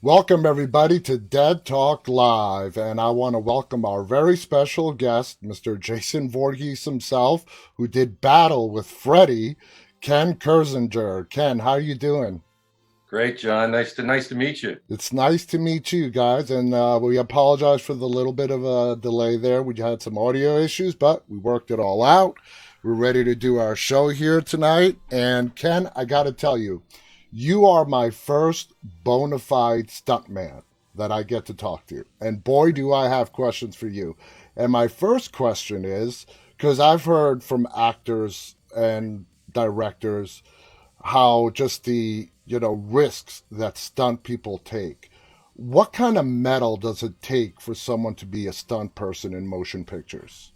Welcome, everybody, to Dead Talk Live. And I want to welcome our very special guest, Mr. Jason Voorhees himself, who did battle with Freddy, Ken Kirzinger. Ken, how are you doing? Great, John. Nice to meet you. It's nice to meet you guys, and we apologize for the little bit of a delay there. We had some audio issues, but we worked it all out. We're ready to do our show here tonight. And Ken, I got to tell you, you are my first bona fide stuntman that I get to talk to. And boy, do I have questions for you. And my first question is because I've heard from actors and directors how just the risks that stunt people take. What kind of metal does it take for someone to be a stunt person in motion pictures?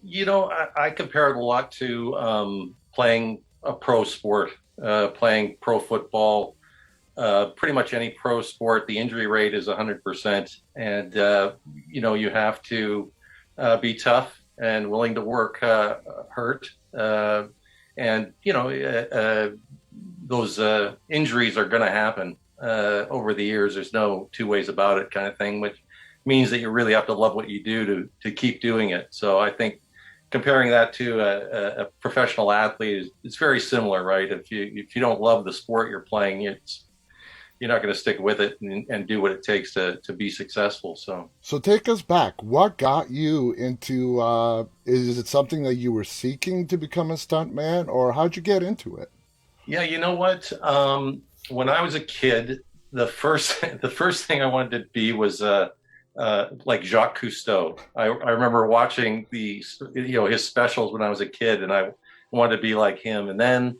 I compare it a lot to playing a pro sport, playing pro football, pretty much any pro sport. The injury rate is 100%. And, you have to be tough and willing to work hurt. And, those injuries are going to happen over the years. There's no two ways about it kind of thing, which means that you really have to love what you do to keep doing it. So I think comparing that to a professional athlete is very similar, right? If you don't love the sport you're playing, you're not going to stick with it and do what it takes to be successful. So take us back. What got you into? Is it something that you were seeking to become a stuntman, or how'd you get into it? Yeah, you know what? When I was a kid, the first the first thing I wanted to be was like Jacques Cousteau. I remember watching his specials when I was a kid, and I wanted to be like him. And then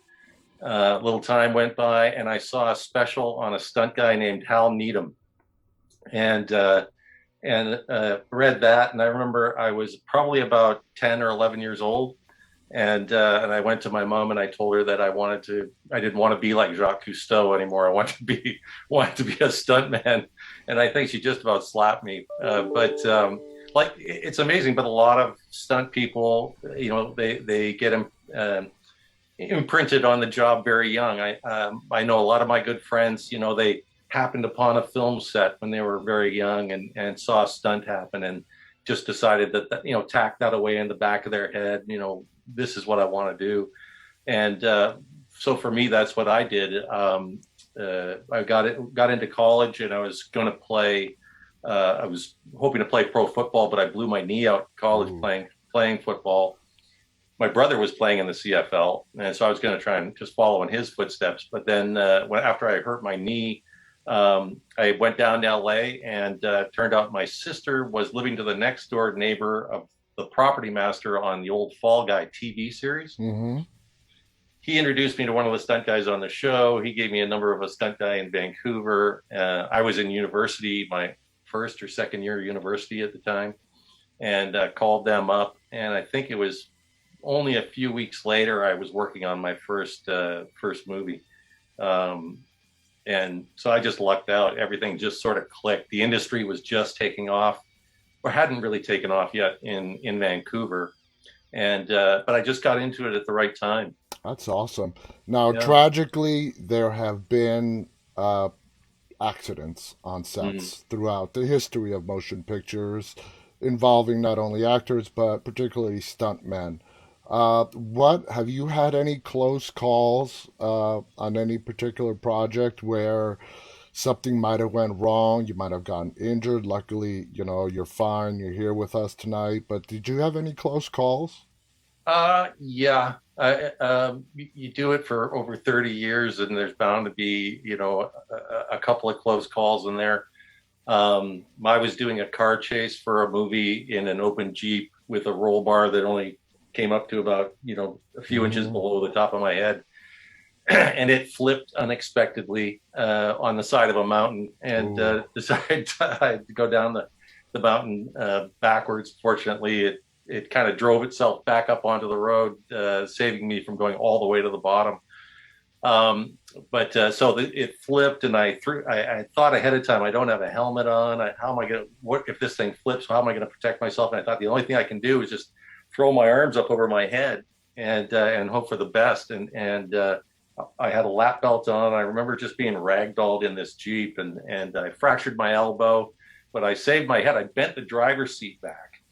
a little time went by, and I saw a special on a stunt guy named Hal Needham, and read that. And I remember I was probably about 10 or 11 years old, and I went to my mom and I told her that I didn't want to be like Jacques Cousteau anymore. I wanted to be a stuntman, and I think she just about slapped me. But like it's amazing, but a lot of stunt people, they get imprinted on the job very young. I know a lot of my good friends, they happened upon a film set when they were very young and saw a stunt happen and just decided that tack that away in the back of their head. This is what I want to do. And so for me, that's what I did. I got into college, and I was going to play. I was hoping to play pro football, but I blew my knee out in college Ooh. playing football. My brother was playing in the CFL, and so I was going to try and just follow in his footsteps. But then after I hurt my knee, I went down to LA, and turned out my sister was living to the next door neighbor of the property master on the old Fall Guy TV series. Mm-hmm. He introduced me to one of the stunt guys on the show. He gave me a number of a stunt guy in Vancouver. I was in university, my first or second year of university at the time, and called them up. And I think it was only a few weeks later I was working on my first movie. And so I just lucked out. Everything just sort of clicked. The industry was just taking off, or hadn't really taken off yet in Vancouver. And but I just got into it at the right time. That's awesome. Now, Yeah. tragically, there have been accidents on Mm. sets throughout the history of motion pictures involving not only actors but particularly stuntmen. What have you had any close calls on any particular project where something might have went wrong? You might have gotten injured. Luckily, you're fine. You're here with us tonight. But did you have any close calls? Yeah. You do it for over 30 years, and there's bound to be, a couple of close calls in there. I was doing a car chase for a movie in an open Jeep with a roll bar that only came up to about, a few inches Mm-hmm. below the top of my head. And it flipped unexpectedly on the side of a mountain, and Ooh. decided to go down the mountain backwards. Fortunately, it kind of drove itself back up onto the road, saving me from going all the way to the bottom. But so it flipped, and I thought ahead of time, I don't have a helmet on. How am I going to, what if this thing flips? How am I going to protect myself? And I thought the only thing I can do is just throw my arms up over my head and hope for the best. And I had a lap belt on. I remember just being ragdolled in this Jeep, and I fractured my elbow, but I saved my head. I bent the driver's seat back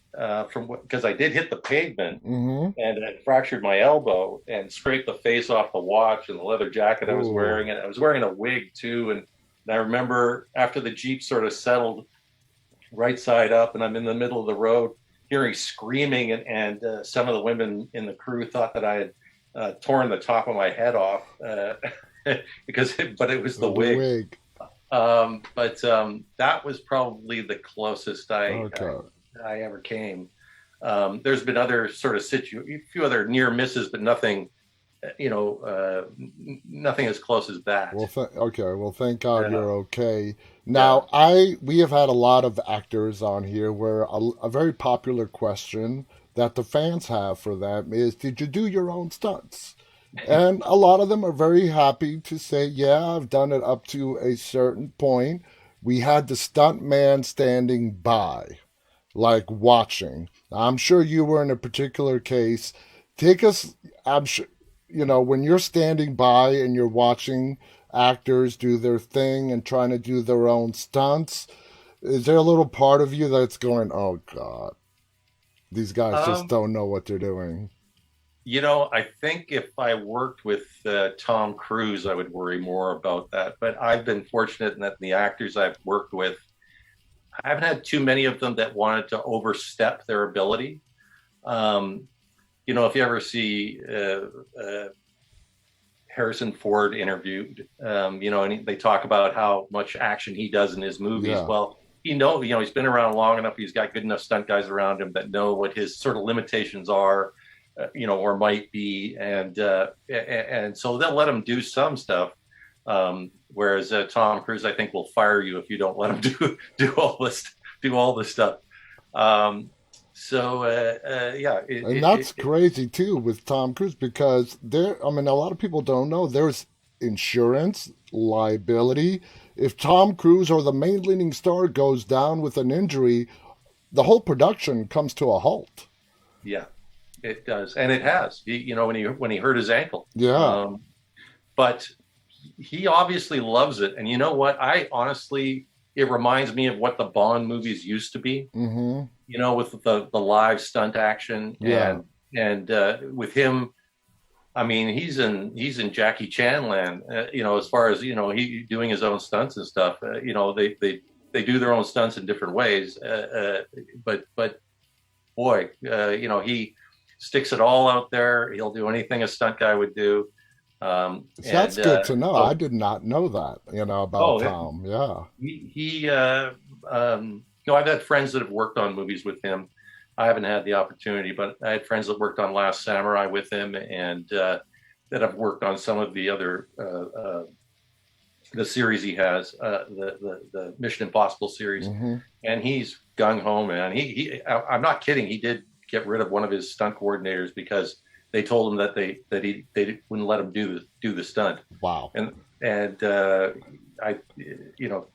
from because I did hit the pavement, Mm-hmm. and I fractured my elbow and scraped the face off the watch and the leather jacket I was Ooh. wearing, and I was wearing a wig too. And I remember after the Jeep sort of settled right side up, and I'm in the middle of the road, hearing screaming, and some of the women in the crew thought that I had torn the top of my head off but it was the The wig. wig. But that was probably the closest Okay. I ever came. There's been other sort of a few other near misses, but nothing, nothing as close as that. Well, okay. Well, thank God Yeah, you're okay. yeah. Now, we have had a lot of actors on here where a very popular question that the fans have for them is, did you do your own stunts? And a lot of them are very happy to say, yeah, I've done it up to a certain point. We had the stunt man standing by, like watching. I'm sure you were in a particular case. Take us, I'm sure, when you're standing by and you're watching actors do their thing and trying to do their own stunts, is there a little part of you that's going, oh God, these guys just Um, don't know what they're doing? I think if I worked with Tom Cruise, I would worry more about that. But I've been fortunate in that the actors I've worked with, I haven't had too many of them that wanted to overstep their ability. Um, if you ever see Harrison Ford interviewed, and they talk about how much action he does in his movies. Yeah. Well, he's been around long enough. He's got good enough stunt guys around him that know what his sort of limitations are, or might be, and so they'll let him do some stuff. Whereas Tom Cruise, I think, will fire you if you don't let him do all this stuff. Um, yeah, And that's crazy too with Tom Cruise because I mean, a lot of people don't know there's insurance liability. If Tom Cruise or the main leading star goes down with an injury, the whole production comes to a halt. yeah, it does, and it has. When he hurt his ankle, Yeah. but he obviously loves it. And you know what? I honestly, it reminds me of what the Bond movies used to be. Mm-hmm. With the live stunt action Yeah. and with him. I mean, he's in Jackie Chan land. As far as he doing his own stunts and stuff. They do their own stunts in different ways. But boy, he sticks it all out there. He'll do anything a stunt guy would do. So that's And good to know. I so, did not know that, about oh, Tom. Yeah. I've had friends that have worked on movies with him. I haven't had the opportunity, but I had friends that worked on Last Samurai with him, and that have worked on some of the other the series he has, the Mission Impossible series, Mm-hmm. and he's gung ho, man. I'm not kidding. He did get rid of one of his stunt coordinators because they told him that they wouldn't let him do the stunt, Wow. and I you know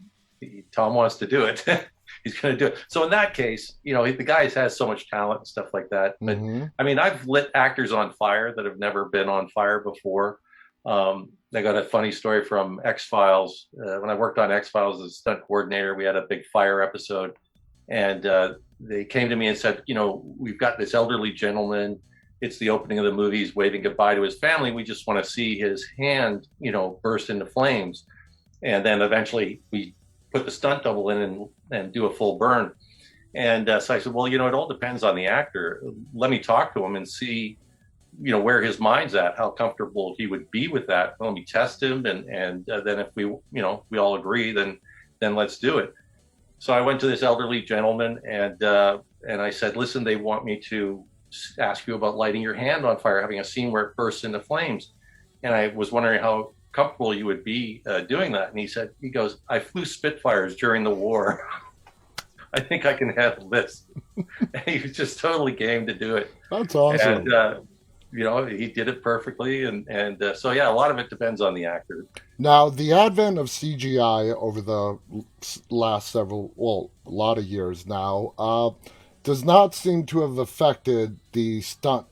Tom wants to do it. He's going to do it. So in that case, the guy has so much talent and stuff like that. But Mm-hmm. I mean, I've lit actors on fire that have never been on fire before. I got a funny story from X Files. When I worked on X Files as a stunt coordinator, we had a big fire episode, and they came to me and said, we've got this elderly gentleman. It's the opening of the movie. He's waving goodbye to his family. We just want to see his hand, burst into flames. And then eventually we put the stunt double in and do a full burn. And so I said, well, it all depends on the actor. Let me talk to him and see, where his mind's at, how comfortable he would be with that. Let me test him, and then if we all agree, then let's do it. So I went to this elderly gentleman and I said, listen, they want me to ask you about lighting your hand on fire, having a scene where it bursts into flames, and I was wondering how comfortable you would be doing that. And he goes, I flew Spitfires during the war. I think I can handle this. And he was just totally game to do it. That's And, awesome. he did it perfectly. And so, yeah, a lot of it depends on the actor. Now, the advent of CGI over the last a lot of years now, does not seem to have affected the stunt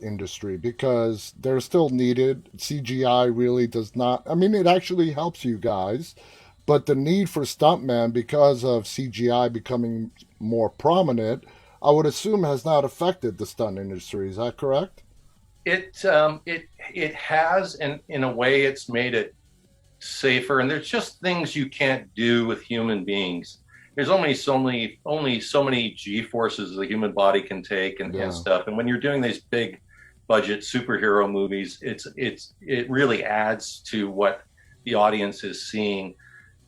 industry because they're still needed. CGI really does not. I mean, it actually helps you guys, but the need for stuntmen because of CGI becoming more prominent, I would assume, has not affected the stunt industry. Is that correct? It has, and in a way, it's made it safer. And there's just things you can't do with human beings. There's only so many G forces the human body can take and Yeah. stuff. And when you're doing these big budget superhero movies, it really adds to what the audience is seeing.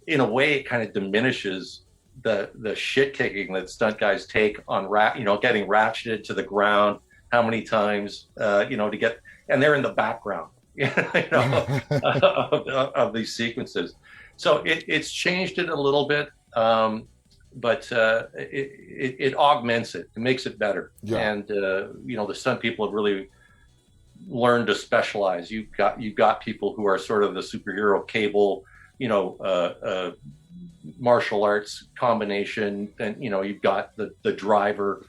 In a way, it kind of diminishes the shit kicking that stunt guys take on getting ratcheted to the ground how many times to get, and they're in the background of these sequences. So it's changed it a little bit, but it augments it. It makes it better. Yeah. And the stunt people have really learned to specialize. You've got people who are sort of the superhero cable, martial arts combination, and you've got the driver.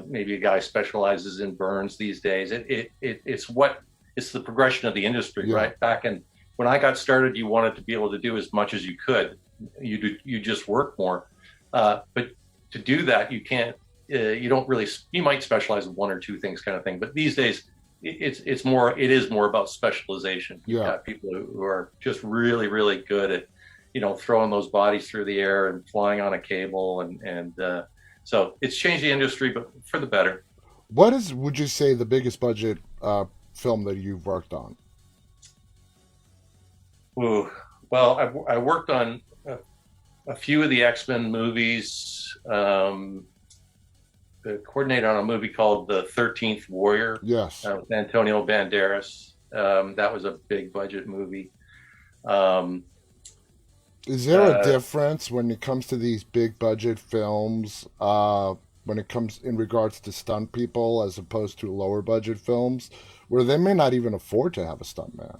Maybe a guy specializes in burns these days. It's the progression of the industry, Yeah. right? Back in when I got started, you wanted to be able to do as much as you could. You just work more, but to do that, you can't. You don't really. You might specialize in one or two things, kind of thing. But these days, it is more about specialization. You've Yeah. got people who are just really, really good at throwing those bodies through the air and flying on a cable, and so it's changed the industry, but for the better. What is, would you say, the biggest budget film that you've worked on? Ooh. Well, I worked on a few of the X-Men movies. Coordinated on a movie called The 13th Warrior Yes. with Antonio Banderas. That was a big budget movie. Um, Is there a uh, difference when it comes to these big budget films, when it comes in regards to stunt people as opposed to lower budget films, where they may not even afford to have a stuntman?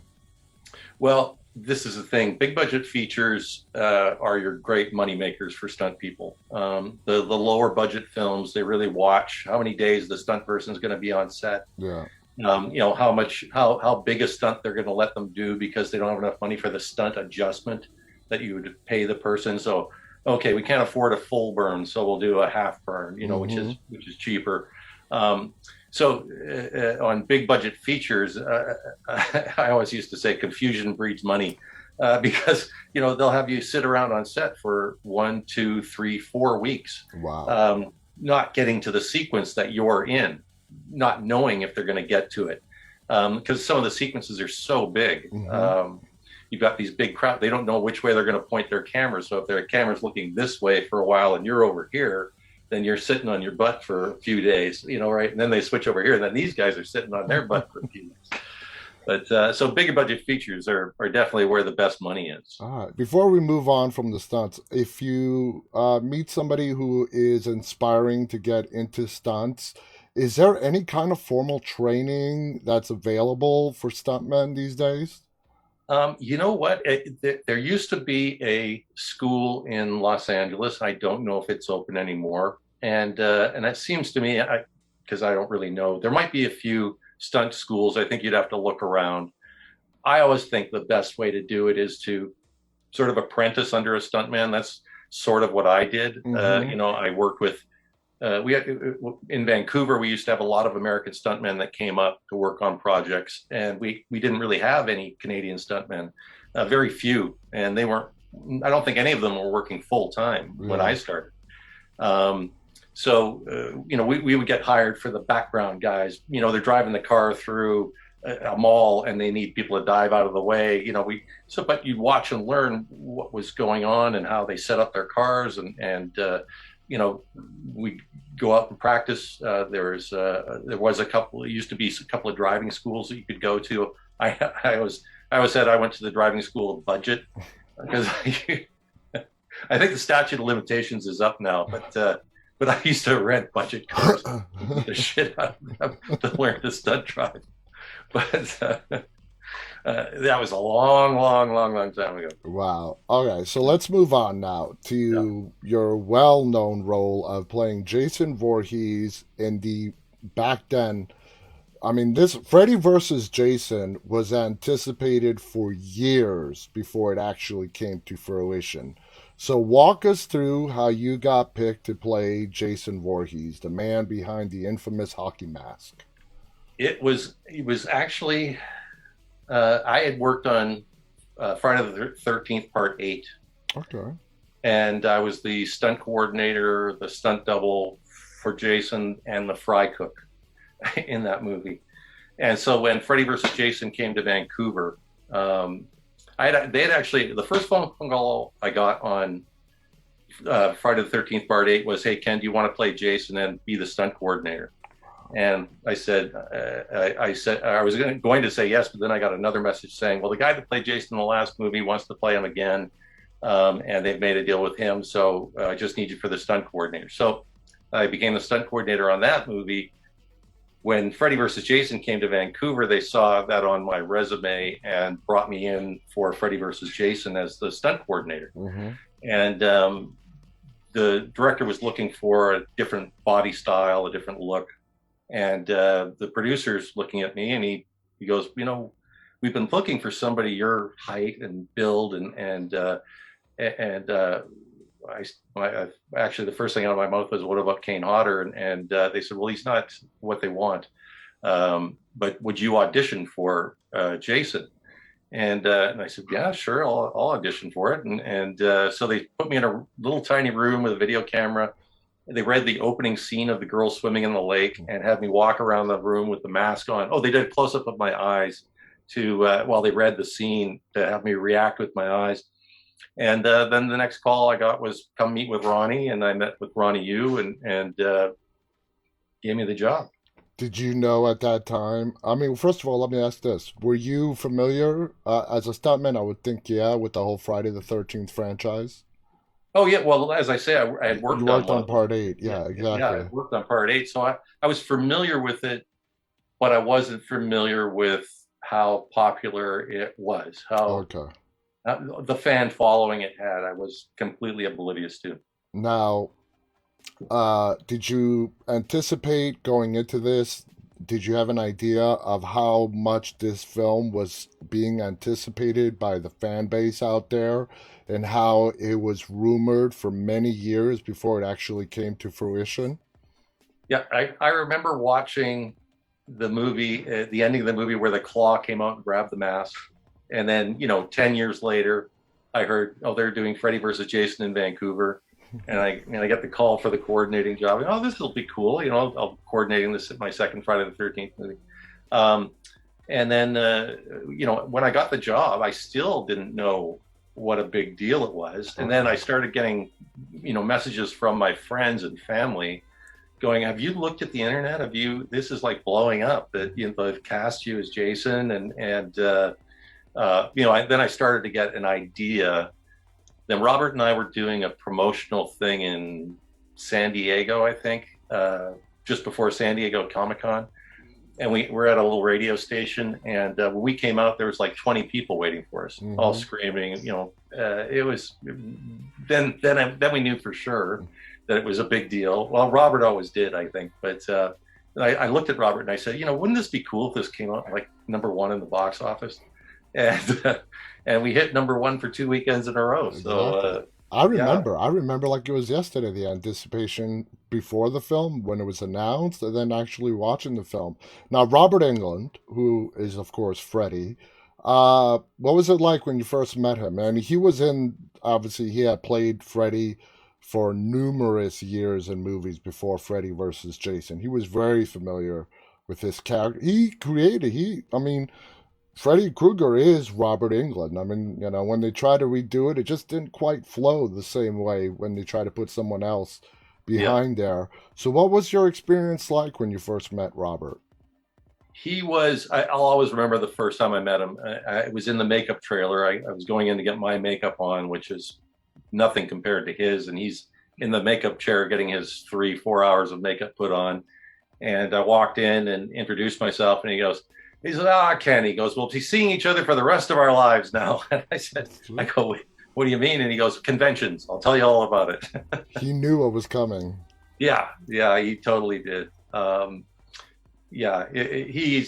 well, this is the thing. Big budget features are your great money makers for stunt people. The lower budget films, they really watch how many days the stunt person is going to be on set. Yeah. How big a stunt they're going to let them do because they don't have enough money for the stunt adjustment that you would pay the person. So, okay, we can't afford a full burn, so we'll do a half burn, Mm-hmm. which is cheaper. Um, so on big budget features, I always used to say confusion breeds money. Because they'll have you sit around on set for 1, 2, 3, 4 weeks, Wow. not getting to the sequence that you're in, not knowing if they're going to get to it, because some of the sequences are so big. Mm-hmm. You've got these big crowd; they don't know which way they're going to point their camera. So if their camera's looking this way for a while and you're over here, then you're sitting on your butt for a few days, right? And then they switch over here, and then these guys are sitting on their butt for a few days. But so bigger budget features are definitely where the best money is. All right. Before we move on from the stunts, if you meet somebody who is inspiring to get into stunts, is there any kind of formal training that's available for stuntmen these days? You know what? There used to be a school in Los Angeles. I don't know if it's open anymore, and it seems to me, because I don't really know, there might be a few stunt schools. I think you'd have to look around. I always think the best way to do it is to sort of apprentice under a stuntman. That's sort of what I did. Mm-hmm. I worked with we had, in Vancouver. We used to have a lot of American stuntmen that came up to work on projects, and we didn't really have any Canadian stuntmen, very few, and they weren't. I don't think any of them were working full time when Yeah. I started. Um, we would get hired for the background guys. They're driving the car through a mall and they need people to dive out of the way. But you'd watch and learn what was going on and how they set up their cars, and we go out and practice. There was a couple. It used to be a couple of driving schools that you could go to. I always said I went to the driving school of budget because I think the statute of limitations is up now, but I used to rent budget cars and beat the shit out of them to learn to stunt drive. But that was a long, long, long, long time ago. Wow. Okay, so let's move on now Yeah. to your well known role of playing Jason Voorhees in the back then I mean, this Freddy versus Jason was anticipated for years before it actually came to fruition. So, walk us through how you got picked to play Jason Voorhees, the man behind the infamous hockey mask. It was actually I had worked on Friday the 13th Part 8, Okay. and I was the stunt coordinator, the stunt double for Jason, and the fry cook in that movie. And so when Freddy versus Jason came to Vancouver, they had actually the first phone call I got on Friday the 13th Part 8 was, "Hey Ken, do you want to play Jason and be the stunt coordinator?" And I said, I said I was going to say yes, but then I got another message saying, "Well, the guy that played Jason in the last movie wants to play him again, and they've made a deal with him, so I just need you for the stunt coordinator." So I became the stunt coordinator on that movie. When Freddy versus Jason came to Vancouver, they saw that on my resume and brought me in for Freddy versus Jason as the stunt coordinator. Mm-hmm. And the director was looking for a different body style, a different look. And the producer's looking at me, and he goes, we've been looking for somebody your height and build, and actually the first thing out of my mouth was, "What about Kane Hodder?" And they said, "Well, he's not what they want, but would you audition for Jason?" And I said, "Yeah, sure, I'll audition for it." And so they put me in a little tiny room with a video camera. They read the opening scene of the girl swimming in the lake and had me walk around the room with the mask on. Oh, they did a close up of my eyes to while they read the scene to have me react with my eyes. And then the next call I got was, "Come meet with Ronnie," and I met with Ronnie Yu and gave me the job. Did you know at that time? I mean, first of all, let me ask this: were you familiar as a stuntman? I would think, yeah, with the whole Friday the 13th franchise. Oh yeah, well, as I say, I had You worked on worked on one. part eight. Yeah, Yeah, yeah, I exactly. worked on Part 8, so I was familiar with it, but I wasn't familiar with how popular it was, how Okay. the fan following it had. I was completely oblivious to. Now, did you anticipate going into this? Did you have an idea of how much this film was being anticipated by the fan base out there and how it was rumored for many years before it actually came to fruition? Yeah, I remember watching the movie, the ending of the movie where the claw came out and grabbed the mask. And then, 10 years later, I heard, oh, they're doing Freddy versus Jason in Vancouver. And I get the call for the coordinating job. Oh, this will be cool. I'll coordinating this at my second Friday the 13th movie. Um, and then, when I got the job, I still didn't know what a big deal it was. And then I started getting, messages from my friends and family going, "Have you looked at the internet? This is like blowing up that, they've cast you as Jason." Then I started to get an idea. Then Robert and I were doing a promotional thing in San Diego, I think, just before San Diego Comic-Con. And we were at a little radio station, and when we came out, there was like 20 people waiting for us, all Mm-hmm. screaming. It was then we knew for sure that it was a big deal. Well, Robert always did, I think, but I looked at Robert and I said, wouldn't this be cool if this came out like #1 in the box office? And and we hit #1 for 2 weekends in a row. So Exactly. I yeah. remember. I remember like it was yesterday, the anticipation before the film when it was announced and then actually watching the film. Now, Robert Englund, who is, of course, Freddy, what was it like when you first met him? And he was obviously, he had played Freddy for numerous years in movies before Freddy versus Jason. He was very familiar with this character. I mean, Freddy Krueger is Robert Englund. I mean, when they try to redo it, it just didn't quite flow the same way when they try to put someone else Yeah. behind there. So, what was your experience like when you first met Robert? I'll always remember the first time I met him. I was in the makeup trailer. I was going in to get my makeup on, which is nothing compared to his. And he's in the makeup chair getting his 3-4 hours of makeup put on. And I walked in and introduced myself, and he said, "Ah, Ken." He goes, "We'll be seeing each other for the rest of our lives now." And I go, "What do you mean?" And he goes, "Conventions. I'll tell you all about it." He knew what was coming. Yeah, he totally did. yeah, he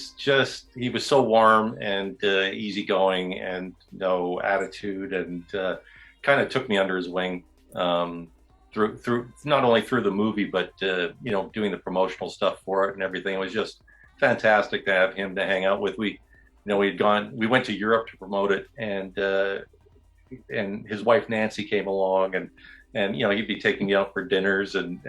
was so warm and easygoing and no attitude, and kind of took me under his wing, um, through not only through the movie, but doing the promotional stuff for it and everything. It was just fantastic to have him to hang out with. We went to Europe to promote it, and his wife Nancy came along, and he'd be taking me out for dinners, and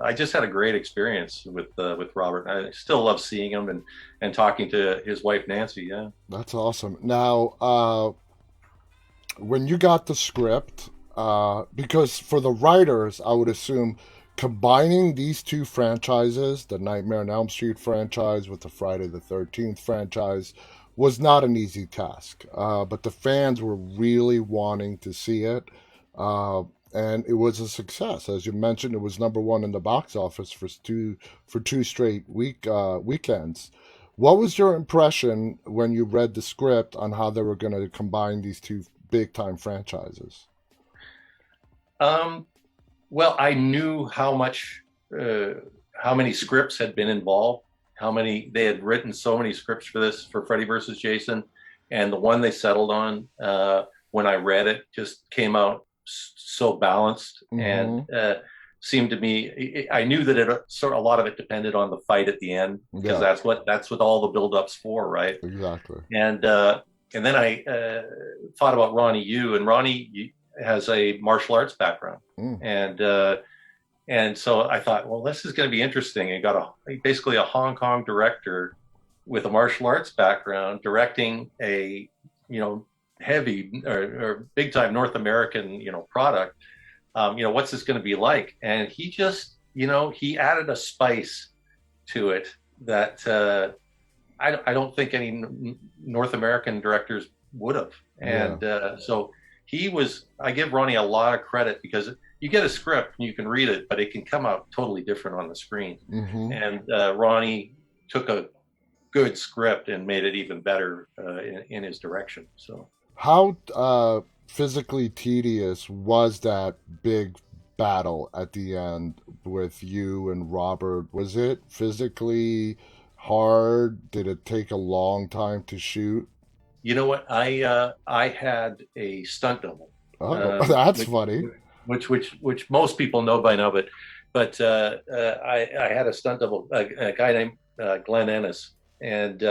I just had a great experience with Robert. I still love seeing him and talking to his wife Nancy. Yeah. That's awesome. Now, when you got the script, because for the writers, I would assume combining these two franchises, the Nightmare on Elm Street franchise with the Friday the 13th franchise, was not an easy task. But the fans were really wanting to see it. Uh, and it was a success. As you mentioned, it was number one in the box office for two straight weekends. What was your impression when you read the script on how they were going to combine these two big time franchises? Um, well, I knew uh, how many scripts had been involved, how many they had written, so many scripts for this for Freddy versus Jason, and the one they settled on, when I read it, just came out so balanced and Mm-hmm. seemed to me. I knew that a lot of it depended on the fight at the end, because Yeah, that's what all the build-ups for, right? exactly. And then I thought about Ronnie Yu, and Ronnie has a martial arts background, Mm, and uh, and so I thought, well, this is going to be interesting. And got basically a Hong Kong director with a martial arts background directing a heavy or big time North American product. What's this going to be like? And he just he added a spice to it that I don't think any North American directors would have. yeah. And so he was. I give Ronnie a lot of credit, because you get a script and you can read it, but it can come out totally different on the screen. Mm-hmm. And Ronnie took a good script and made it even better in his direction. So How physically tedious was that big battle at the end with you and Robert? Was it physically hard? Did it take a long time to shoot? you know what? I had a stunt double, Oh, um, that's which, funny. which most people know by now, but I had a stunt double, a guy named Glenn Ennis, and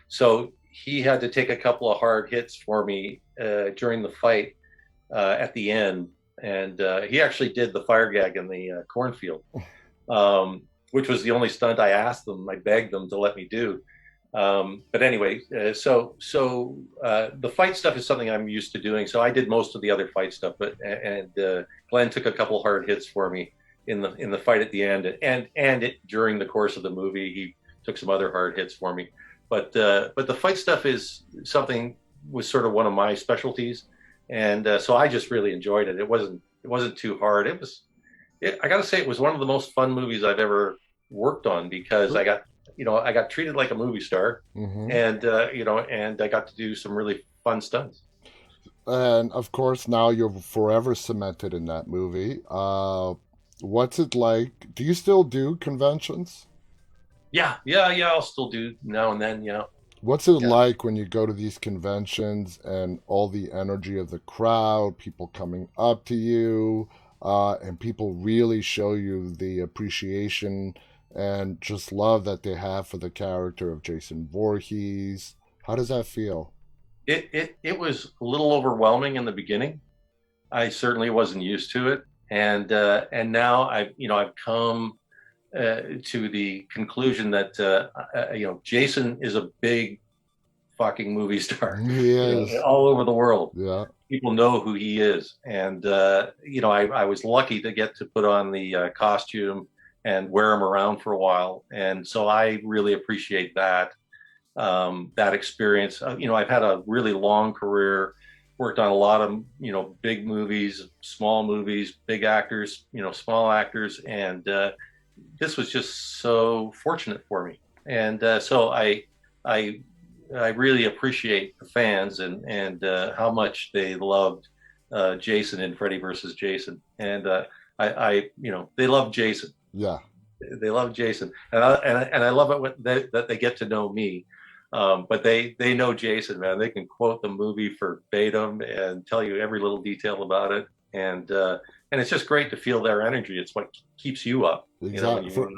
so he had to take a couple of hard hits for me during the fight at the end, and he actually did the fire gag in the cornfield, which was the only stunt I asked them. I begged them to let me do. But anyway, the fight stuff is something I'm used to doing. So I did most of the other fight stuff, but Glenn took a couple hard hits for me in the fight at the end, and during the course of the movie, he took some other hard hits for me. But the fight stuff is something was sort of one of my specialties, and so I just really enjoyed it. It wasn't too hard. I got to say, it was one of the most fun movies I've ever worked on, because I got treated like a movie star, Mm-hmm. and I got to do some really fun stunts. And of course, now you're forever cemented in that movie. What's it like? Do you still do conventions? Yeah, yeah, yeah. I'll still do now and then. Yeah, What's it yeah. like when you go to these conventions and all the energy of the crowd, people coming up to you, and people really show you the appreciation and just love that they have for the character of Jason Voorhees? How does that feel? It was a little overwhelming in the beginning. I certainly wasn't used to it, and now I've come to the conclusion that Jason is a big fucking movie star, He is. all over the world. Yeah. People know who he is, and I was lucky to get to put on the costume and wear him around for a while, and so I really appreciate that experience. I've had a really long career, worked on a lot of big movies, small movies, big actors, small actors, and this was just so fortunate for me. And so I I really appreciate the fans and how much they loved Jason in Freddy versus Jason, and I they love Jason. Yeah. They love Jason, and I love it that they get to know me. But they know Jason, man. They can quote the movie verbatim and tell you every little detail about it, and it's just great to feel their energy. It's what keeps you up, when Exactly. you're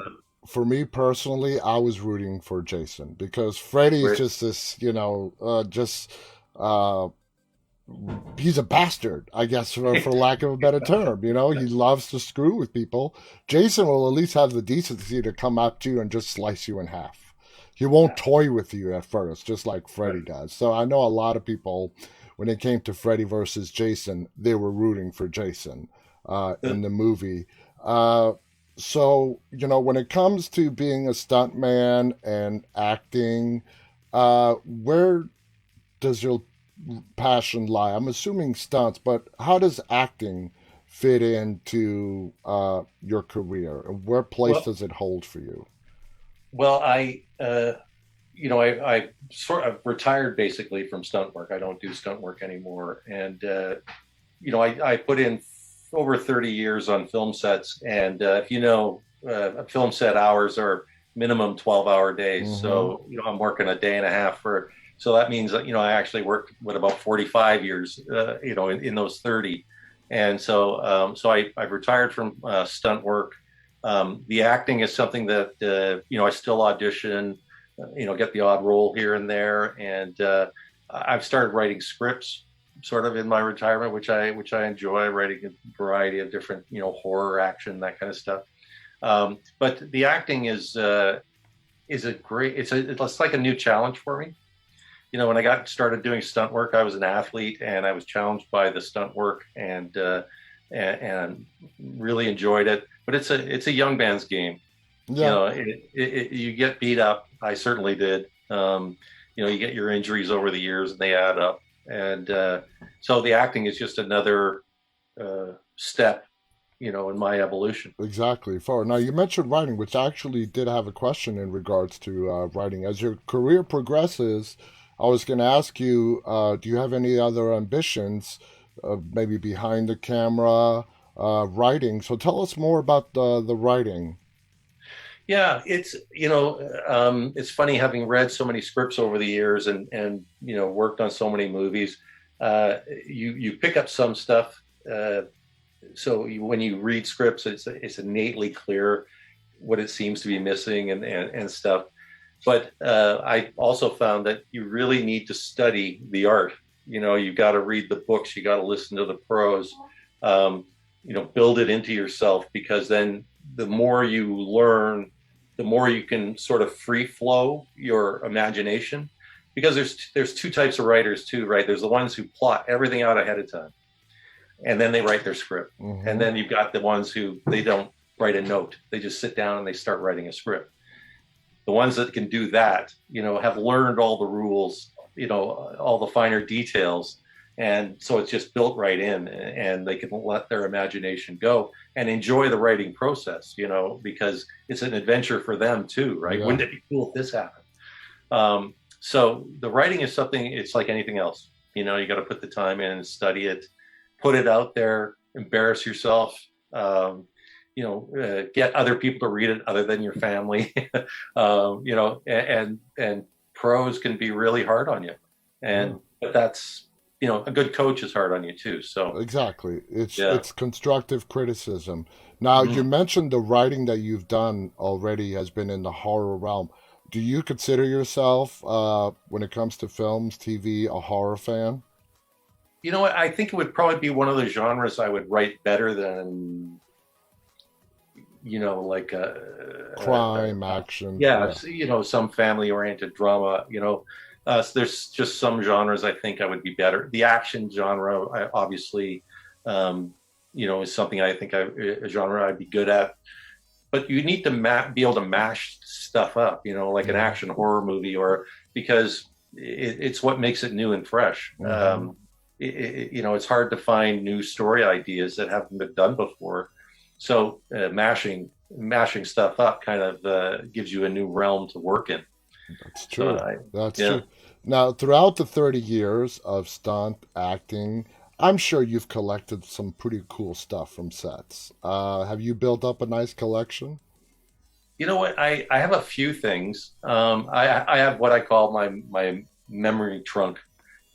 For me personally, I was rooting for Jason because Freddy is great. just this, just uh, he's a bastard, I guess, for lack of a better term. He loves to screw with people. Jason will at least have the decency to come up to you and just slice you in half. He won't Yeah, toy with you at first, just like Freddy right. does. So I know a lot of people, when it came to Freddy versus Jason, they were rooting for Jason in The, the movie. Uh, so, when it comes to being a stuntman and acting, where does your passion lie? I'm assuming stunts, but how does acting fit into your career? And where place well, does it hold for you? well, I sort of retired basically from stunt work. I don't do stunt work anymore, and I put in over 30 years on film sets, and if film set hours are minimum 12-hour days. Mm-hmm. So I'm working a day and a half for. So that means that I actually worked with about 45 years, in those 30, and so I've retired from stunt work. The acting is something that I still audition, get the odd role here and there, and I've started writing scripts sort of in my retirement, which I enjoy writing a variety of different, horror, action, that kind of stuff. But the acting is a great. It's like a new challenge for me. When I got started doing stunt work, I was an athlete and I was challenged by the stunt work and really enjoyed it. But it's a young man's game. Yeah, You get beat up. I certainly did. You get your injuries over the years and they add up. And so the acting is just another step, in my evolution. exactly. For now, you mentioned writing, which I actually did have a question in regards to writing. As your career progresses, I was going to ask you, do you have any other ambitions, maybe behind the camera, writing? So tell us more about the writing. Yeah, it's funny having read so many scripts over the years and worked on so many movies. You pick up some stuff. When you read scripts, it's innately clear what it seems to be missing and stuff. But I also found that you really need to study the art. You've got to read the books, you got to listen to the pros, um, build it into yourself, because then the more you learn, the more you can sort of free flow your imagination. Because there's two types of writers too, right? There's the ones who plot everything out ahead of time and then they write their script. And Mm-hmm. then you've got the ones who they don't write a note. They just sit down and they start writing a script. The ones that can do that, have learned all the rules, all the finer details. And so it's just built right in and they can let their imagination go and enjoy the writing process, because it's an adventure for them too, right? Yeah. Wouldn't it be cool if this happened? So the writing is something, it's like anything else. You got to put the time in and study it, put it out there, embarrass yourself, get other people to read it other than your family, and pros can be really hard on you, Yeah. but that's a good coach is hard on you too. So Exactly. It's yeah. it's constructive criticism. Now, you Mhm. mentioned the writing that you've done already has been in the horror realm. Do you consider yourself, when it comes to films, TV, a horror fan? You know what? I think it would probably be one of the genres I would write better than like Crime, action, yeah, yeah. some family oriented drama. So there's just some genres I think I would be better. The action genre, obviously, is something I think a genre I'd be good at. But you need to be able to mash stuff up, like an Mm-hmm. action horror movie, or because it's what makes it new and fresh. Mm-hmm. It's hard to find new story ideas that haven't been done before. So mashing stuff up kind of gives you a new realm to work in. That's So true. That's yeah. true. Now, throughout the 30 years of stunt acting, I'm sure you've collected some pretty cool stuff from sets. Have you built up a nice collection? You know what? I have a few things. I have what I call my memory trunk,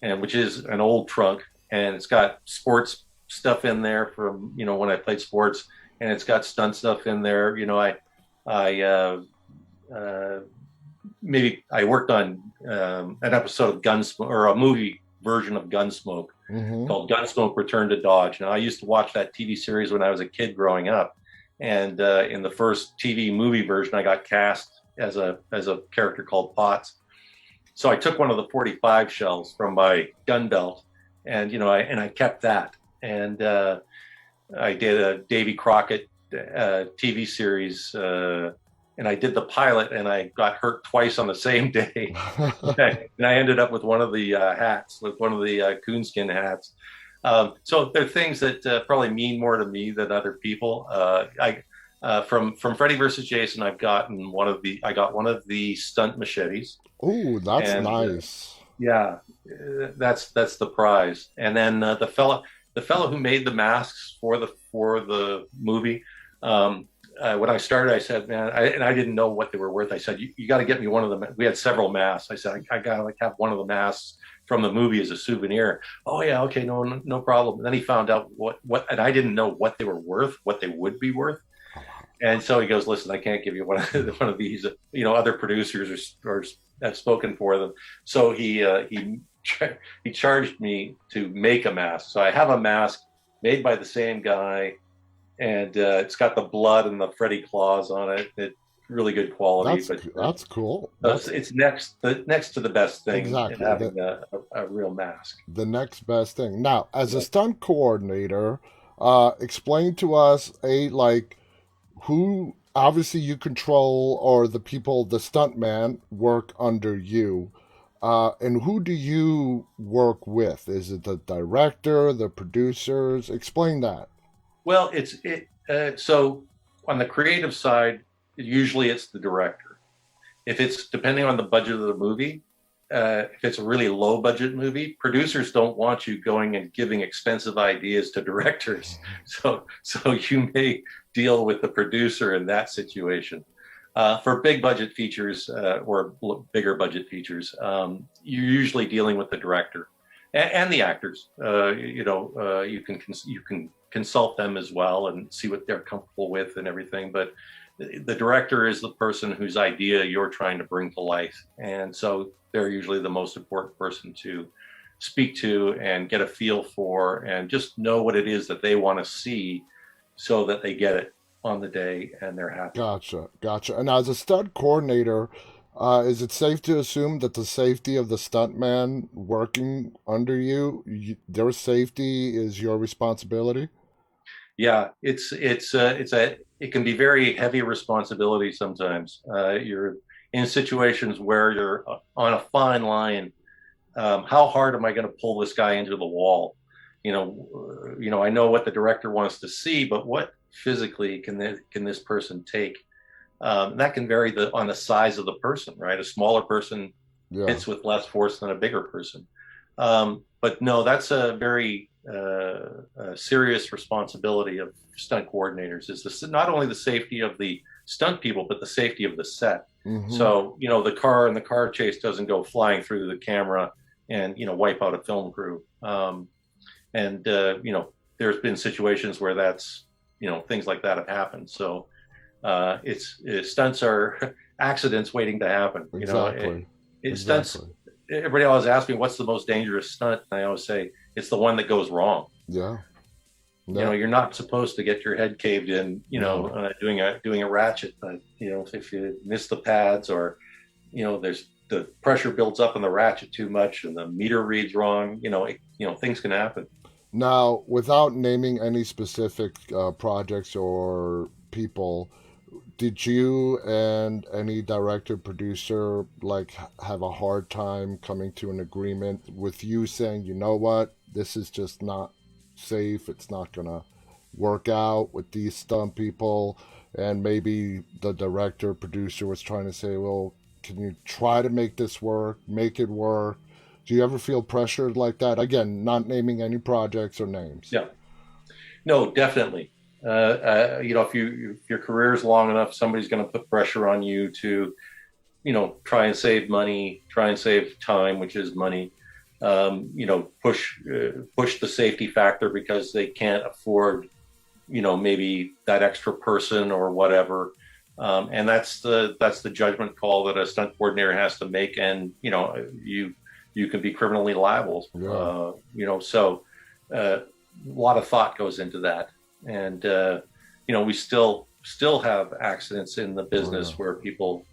and which is an old trunk, and it's got sports stuff in there from when I played sports, and it's got stunt stuff in there. I uh, maybe I worked on an episode of Gunsmoke or a movie version of Gunsmoke Mm-hmm. called Gunsmoke Return to Dodge. Now I used to watch that TV series when I was a kid growing up, and in the first TV movie version, I got cast as a character called Potts. So I took one of the 45 shells from my gun belt, and I kept that, and I did a Davy Crockett TV series, and I did the pilot, and I got hurt twice on the same day, and I ended up with one of the hats, with one of the coonskin hats. So there are things that probably mean more to me than other people. I from Freddy versus Jason, I got one of the stunt machetes, Oh, that's and nice. yeah, that's the prize. And then the fellow who made the masks for the movie. When I started, I said, "Man," and I didn't know what they were worth. I said, "You got to get me one of them." We had several masks. I said, "I got to have one of the masks from the movie as a souvenir." Oh yeah, okay, no problem. And then he found out and I didn't know what they were worth, what they would be worth. And so he goes, "Listen, I can't give you one of these. Other producers or have spoken for them." So he charged me to make a mask. So I have a mask made by the same guy, and it's got the blood and the Freddy claws on it. It's really good quality, That's but that's cool. That's it's next to the best thing in exactly having a real mask. the next best thing. Now, as a stunt coordinator, explain to us like who obviously you control or the people the stuntman work under you. And who do you work with? Is it the director, the producers? Explain that. Well, so on the creative side, usually it's the director. If it's depending on the budget of the movie, if it's a really low budget movie, producers don't want you going and giving expensive ideas to directors. So you may deal with the producer in that situation. For big budget features or bigger budget features, you're usually dealing with the director and the actors. You can consult them as well and see what they're comfortable with and everything. But the director is the person whose idea you're trying to bring to life, and so they're usually the most important person to speak to and get a feel for, and just know what it is that they want to see, so that they get it on the day and they're happy. Gotcha, gotcha. And as a stunt coordinator, is it safe to assume that the safety of the stuntman working under their safety is your responsibility? Yeah, it can be very heavy responsibility sometimes. You're in situations where you're on a fine line. How hard am I going to pull this guy into the wall? I know what the director wants to see, but what physically can this person take? That can vary on the size of the person, right? A smaller person Yeah, hits with less force than a bigger person. But no, that's a very serious responsibility of stunt coordinators. Is this not only the safety of the stunt people, but the safety of the set. mm-hmm. So the car chase doesn't go flying through the camera and wipe out a film crew. And there's been situations where that's things like that have happened. So stunts are accidents waiting to happen. Exactly, Stunts. exactly. Everybody always asks me what's the most dangerous stunt, and I always say it's the one that goes wrong. Yeah, yeah, You're not supposed to get your head caved in, no. doing a ratchet, but if you miss the pads, or there's the pressure builds up in the ratchet too much and the meter reads wrong, things can happen. Now, without naming any specific projects or people, did you and any director producer have a hard time coming to an agreement with you saying, you know what, this is just not safe, it's not gonna work out with these stunt people, and maybe the director producer was trying to say, well, can you try to make this work, make it work? Do you ever feel pressured like that? Again, not naming any projects or names. Yeah, no, definitely. if your career is long enough, somebody's going to put pressure on you to, try and save money, try and save time, which is money. Push the safety factor because they can't afford, maybe that extra person or whatever. And that's the judgment call that a stunt coordinator has to make, and you can be criminally liable. Yeah. So a lot of thought goes into that, and we still have accidents in the Oh, yeah. business where people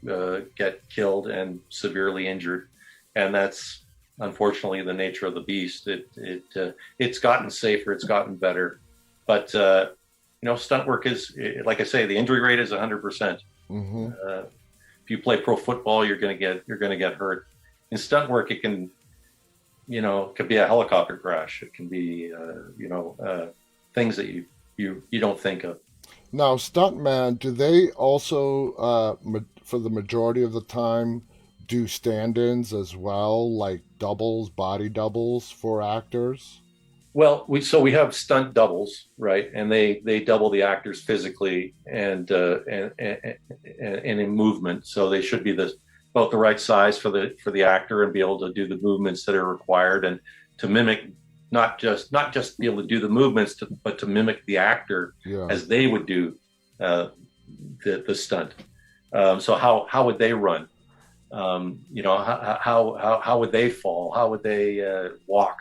get killed and severely injured, and that's unfortunately the nature of the beast. It's gotten safer, it's gotten better, but stunt work is, like I say, the injury rate is 100%. Mm-hmm. If you play pro football, you're gonna get hurt. In stunt work, it could be a helicopter crash. It can be things that you don't think of. Now, stuntman, do they also, for the majority of the time, do stand-ins as well, like doubles, body doubles for actors? Well, we have stunt doubles, right? And they double the actors physically and in movement. So they should be about the right size for the actor and be able to do the movements that are required, and to mimic, not just be able to do the movements, but to mimic the actor Yeah. as they would do uh, the stunt. So how would they run? How would they fall? How would they walk?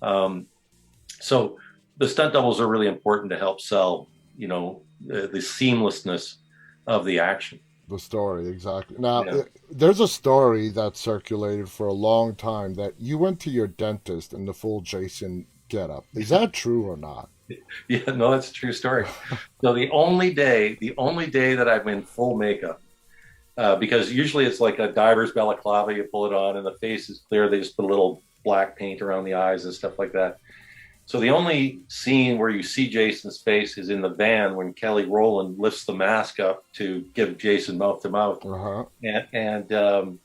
Um, So the stunt doubles are really important to help sell, the seamlessness of the action. The story, exactly. Now, Yeah. there's a story that circulated for a long time that you went to your dentist in the full Jason getup. Is that true or not? Yeah, no, that's a true story. So the only day that I'm in full makeup, because usually it's like a diver's balaclava, you pull it on and the face is clear. They just put a little black paint around the eyes and stuff like that. So the only scene where you see Jason's face is in the van when Kelly Rowland lifts the mask up to give Jason mouth to mouth, Uh huh. and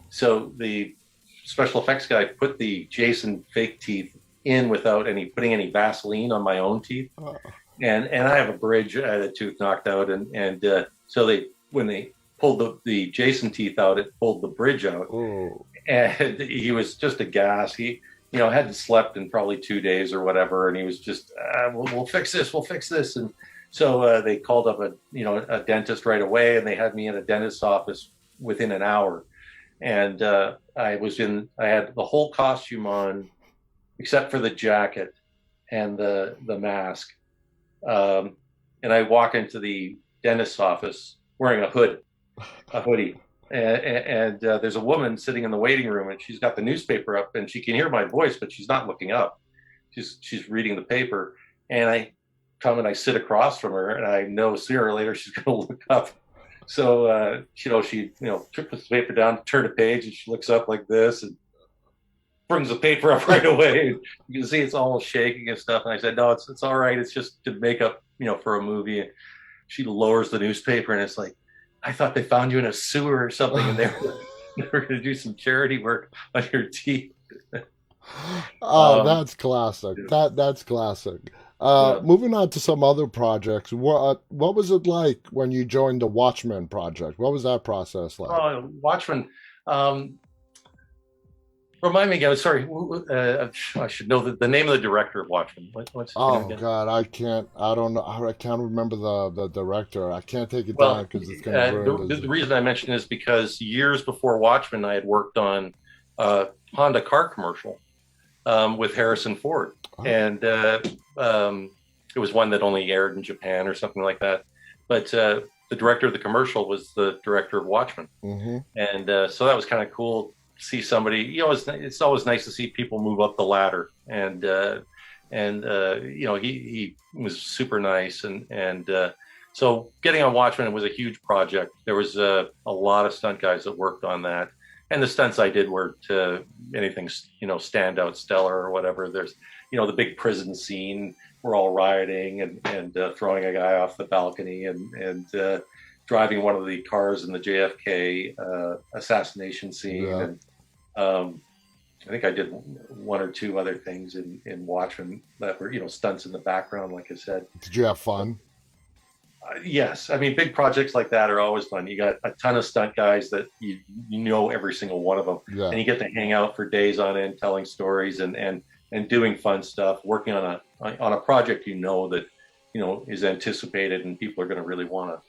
so the special effects guy put the Jason fake teeth in without putting any Vaseline on my own teeth, and I have a bridge, I had a tooth knocked out, and so when they pulled the Jason teeth out, it pulled the bridge out, Oh, and he was just aghast. He hadn't slept in probably 2 days or whatever, and he was just, we'll fix this, and so they called up a dentist right away, and they had me in a dentist's office within an hour, and I had the whole costume on except for the jacket and the mask, um, and I walk into the dentist's office wearing a hoodie. And there's a woman sitting in the waiting room, and she's got the newspaper up, and she can hear my voice, but she's not looking up. She's reading the paper, and I come and I sit across from her, and I know sooner or later she's going to look up. So she took the paper down, turned a page, and she looks up like this and brings the paper up right away. You can see it's almost shaking and stuff. And I said, no, it's all right. It's just to make up, for a movie. And she lowers the newspaper, and it's like, I thought they found you in a sewer or something, and they were going to do some charity work on your teeth. oh, Um, that's classic. yeah, That's classic. yeah. Moving on to some other projects. What was it like when you joined the Watchmen project? What was that process like? Watchmen. Um, Remind me again. Sorry, I should know the name of the director of Watchmen. What's his name Oh again? God, I can't. I don't know. I can't remember the director. I can't take it down Well, because it's gonna ruin the this. reason I mention is because years before Watchmen, I had worked on a Honda car commercial with Harrison Ford, Oh, and it was one that only aired in Japan or something like that. But the director of the commercial was the director of Watchmen, mm-hmm. and so that was kind of cool to see somebody. It's always nice to see people move up the ladder, and he was super nice, and so getting on Watchmen was a huge project. There was a lot of stunt guys that worked on that, and the stunts I did were to anything stand out, stellar or whatever. There's the big prison scene. We're all rioting and throwing a guy off the balcony and driving one of the cars in the JFK assassination scene, Yeah. and I think I did one or two other things in Watchmen that were stunts in the background, like I said. Did you have fun? Yes, I mean big projects like that are always fun. You got a ton of stunt guys that you know every single one of them, and Yeah. you get to hang out for days on end, telling stories and doing fun stuff, working on a project that is anticipated and people are going to really want to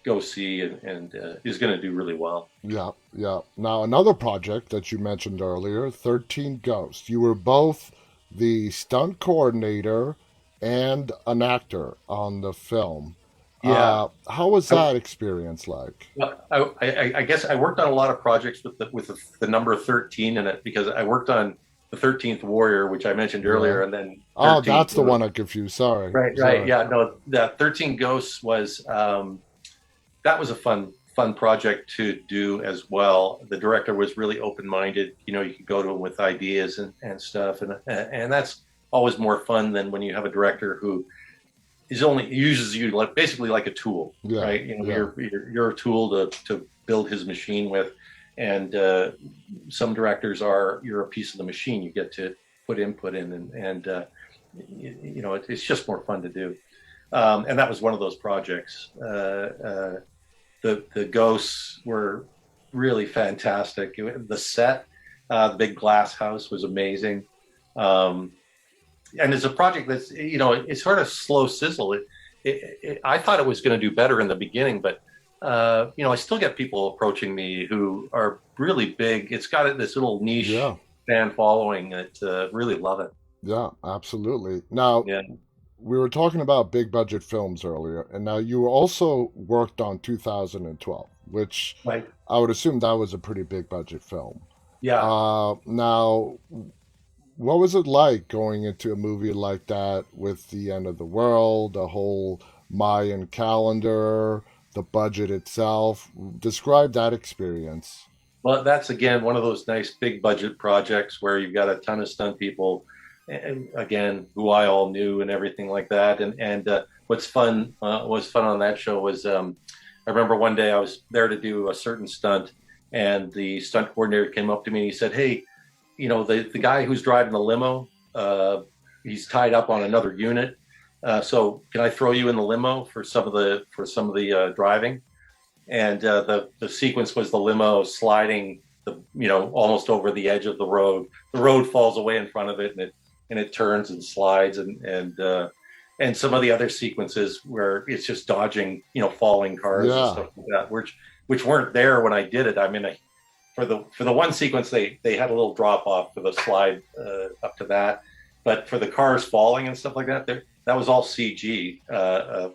go see and is going to do really well. Yeah, yeah. Now, another project that you mentioned earlier, 13 Ghosts. You were both the stunt coordinator and an actor on the film. Yeah, How was I, that experience like? well, I guess I worked on a lot of projects with the number 13 in it because I worked on the 13th Warrior, which I mentioned Yeah. earlier, and then Oh, 13 that's the Ghosts. one I confused. Sorry, Right. sorry. Yeah, no, the 13 Ghosts was that was a fun project to do as well. The director was really open minded. You could go to him with ideas and stuff, and that's always more fun than when you have a director who is only uses you like basically like a tool, Yeah, right? yeah, You're a tool to build his machine with, and some directors are you're a piece of the machine. You get to put input in, and it's just more fun to do. And that was one of those projects. The ghosts were really fantastic. The set, the big glass house was amazing. Um, and it's a project that's it's sort of slow sizzle. I thought it was going to do better in the beginning, but I still get people approaching me who are really big. It's got this little niche yeah, fan following that really love it. yeah, absolutely. Now, Yeah, we were talking about big budget films earlier, and now you also worked on 2012, which right. I would assume that was a pretty big budget film. Yeah. Now, what was it like going into a movie like that with the end of the world, the whole Mayan calendar, the budget itself? Describe that experience. Well, that's again one of those nice big budget projects where you've got a ton of stunt people, and again, who I all knew and everything like that. And what's fun was fun on that show was I remember one day I was there to do a certain stunt, and the stunt coordinator came up to me and he said, "Hey, the guy who's driving the limo, he's tied up on another unit. So can I throw you in the limo for some of the driving?" And the sequence was the limo sliding almost over the edge of the road. The road falls away in front of it, and it turns and slides, and some of the other sequences where it's just dodging falling cars and Yeah, stuff like that, which weren't there when I did it. I mean, for the one sequence they had a little drop off for the slide up to that, but for the cars falling and stuff like that, that was all CG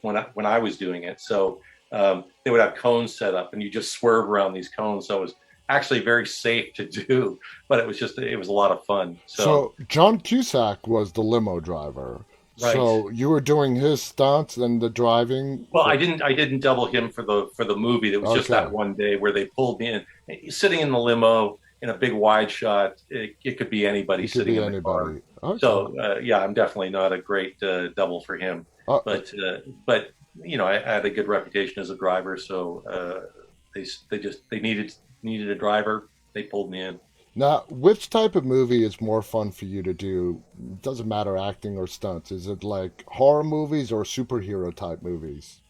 when I was doing it. So they would have cones set up, and you just swerve around these cones. So it was actually very safe to do, but it was a lot of fun. So so John Cusack was the limo driver. right. So you were doing his stunts and the driving Well, I for. didn't double him for the movie. It was just Okay, that one day where they pulled me in, sitting in the limo in a big wide shot. It could be anybody it could sitting be in the car. anybody. Okay. So yeah, I'm definitely not a great double for him, Uh, but I had a good reputation as a driver, so they needed a driver. They pulled me in. Now, which type of movie is more fun for you to do? Doesn't matter acting or stunts. Is it like horror movies or superhero type movies?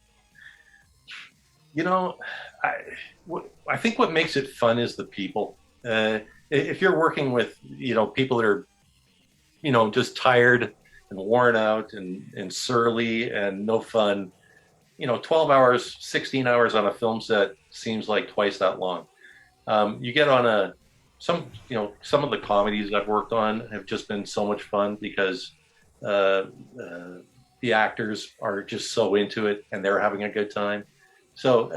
You know, I I think what makes it fun is the people. If you're working with people that are just tired and worn out and surly and no fun, 12 hours, 16 hours on a film set seems like twice that long. You get on some of the comedies I've worked on have just been so much fun because uh, uh, the actors are just so into it and they're having a good time. So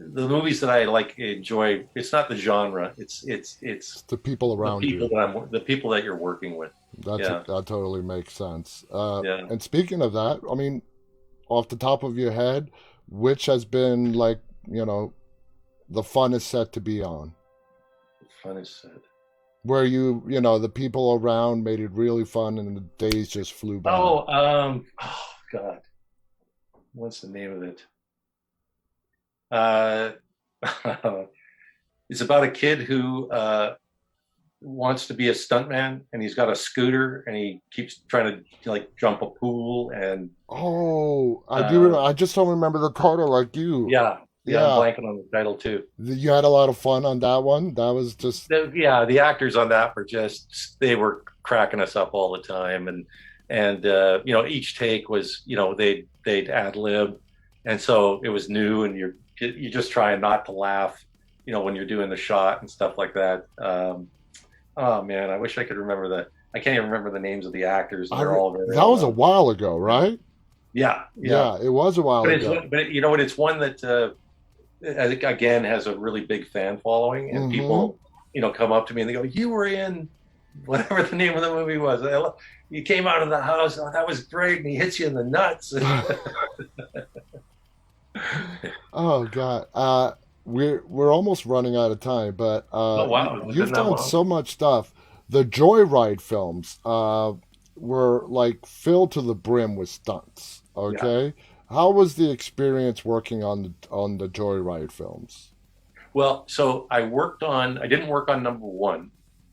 the movies that I like enjoy, it's not the genre, it's It's the people around you. the people that you're working with. Yeah, That totally makes sense. yeah. And speaking of that, I mean, off the top of your head, which has been like, you know, the funnest set to be on? Fun is said. Where the people around made it really fun and the days just flew by. Oh God, what's the name of it? Uh, it's about a kid who wants to be a stuntman, and he's got a scooter, and he keeps trying to like jump a pool, and Oh, I do. uh, I just don't remember the title like you. yeah, yeah, I'm Yeah, blanking on the title too. you had a lot of fun on that one. That was just Yeah, the actors on that were just they were cracking us up all the time, and each take was they'd ad lib, and so it was new, and you're just trying not to laugh, when you're doing the shot and stuff like that. Oh man, I wish I could remember the. I can't even remember the names of the actors, and they're all very that well was a known. while ago, right? Yeah, yeah, Yeah, it was a while but it's ago. but you know what? It's one that I think again has a really big fan following, and Mm-hmm. people come up to me and they go, "You were in whatever the name of the movie was. You came out of the house. Oh, that was great." And he hits you in the nuts. Oh God. We're almost running out of time, but Oh wow, has it you've been that done long? so much stuff. The Joyride films were like filled to the brim with stunts. Yeah. Okay, how was the experience working on the Joyride films? Well, so I didn't work on number one.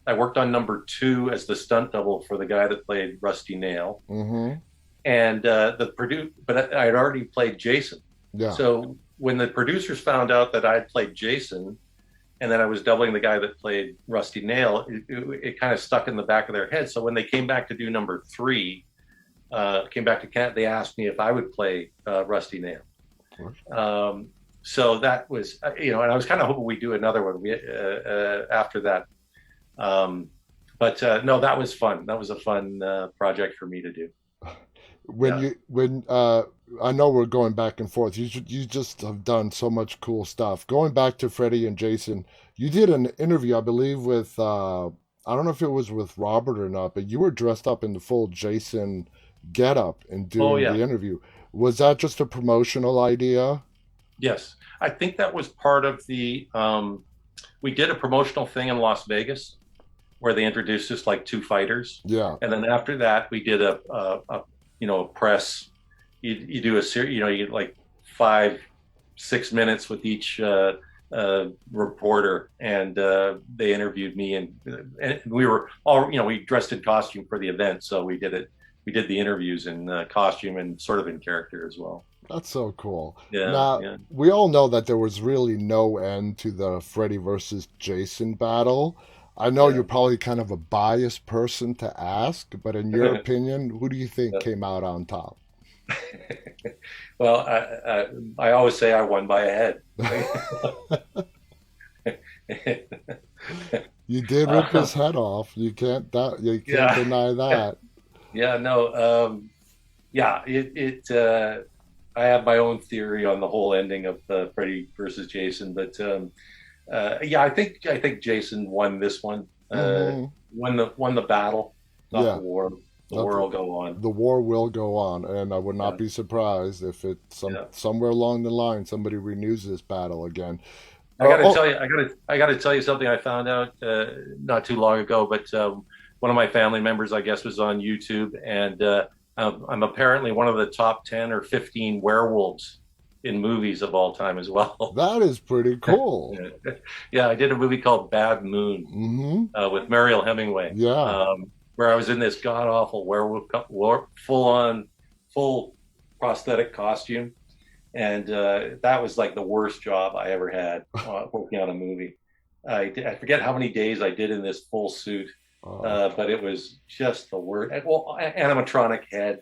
I worked on number two as the stunt double for the guy that played Rusty Nail. Mm-hmm. And but I had already played Jason. Yeah. So when the producers found out that I had played Jason and then I was doubling the guy that played Rusty Nail, it kind of stuck in the back of their head. So when they came back to do number three, came back to Kent, they asked me if I would play Rusty Nail. Um, so that was, and I was kind of hoping we'd do another one after that. Um, but no, that was fun. That was a fun project for me to do. When Yeah. you when I know we're going back and forth. You just have done so much cool stuff. Going back to Freddie and Jason, you did an interview, I believe, with I don't know if it was with Robert or not, but you were dressed up in the full Jason getup and Oh doing yeah. the interview. Was that just a promotional idea? Yes. I think that was part of we did a promotional thing in Las Vegas where they introduced us like two fighters. Yeah. And then after that, we did a press. You do a series, you get like 5, 6 minutes with each reporter, and they interviewed me, and we were all, we dressed in costume for the event, so we did it. We did the interviews in costume and sort of in character as well. That's so cool. Yeah, Now, yeah, we all know that there was really no end to the Freddy versus Jason battle. I know yeah. you're probably kind of a biased person to ask, but in your opinion, who do you think came out on top? Well, I always say I won by a head. You did rip uh, his head off. You can't yeah, deny that. yeah, no, yeah. I have my own theory on the whole ending of Freddy versus Jason, but yeah, I think Jason won this one. Hmm. Won the battle, not the Yeah, war. The not war the, will go on. the war will go on, and I would not Yeah, be surprised if yeah. somewhere along the line somebody renews this battle again. I got to Oh, tell you, I got to tell you something I found out not too long ago. But one of my family members, I guess, was on YouTube, and I'm apparently one of the top 10 or 15 werewolves in movies of all time as well. that is pretty cool. Yeah, I did a movie called Bad Moon Hmm. with Mariel Hemingway, Yeah. where I was in this god awful werewolf, full prosthetic costume, and that was like the worst job I ever had working on a movie. I forget how many days I did in this full suit, Oh, but it was just the worst. Well, animatronic head.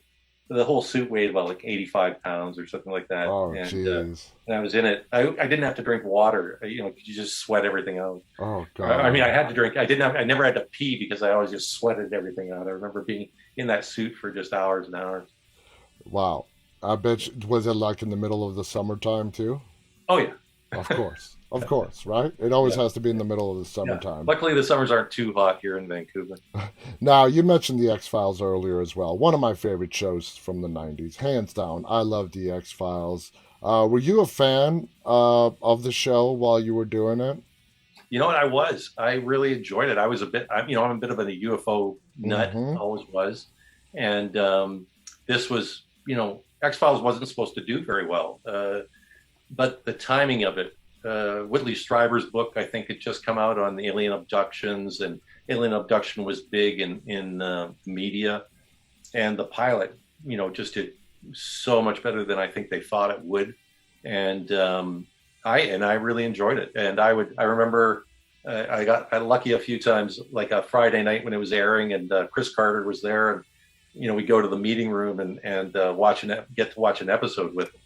The whole suit weighed about like 85 pounds or something like that, oh, and jeez. I was in it. I didn't have to drink water. You just sweat everything out. Oh, I mean, God. I had to drink. I didn't have. I never had to pee because I always just sweated everything out. I remember being in that suit for just hours and hours. Wow. I bet was it like in the middle of the summertime too? Oh yeah, Of course. Of course, right? It always yeah, has to be in the middle of the yeah. summertime. Luckily, the summers aren't too hot here in Vancouver. Now, you mentioned the X Files earlier as well. One of my favorite shows from the 90s. Hands down. I love the X Files. Were you a fan of the show while you were doing it? You know what? I was. I really enjoyed it. I was a bit. I'm a bit of a UFO nut. Mm-hmm. Always was, and this was. X Files wasn't supposed to do very well, but the timing of it. Whitley Strieber's book, I think, had just come out on the alien abductions, and alien abduction was big in media, and the pilot, just did so much better than I think they thought it would, and I really enjoyed it. And I remember I got lucky a few times, like a Friday night when it was airing, and Chris Carter was there, and we go to the meeting room and get to watch an episode with him.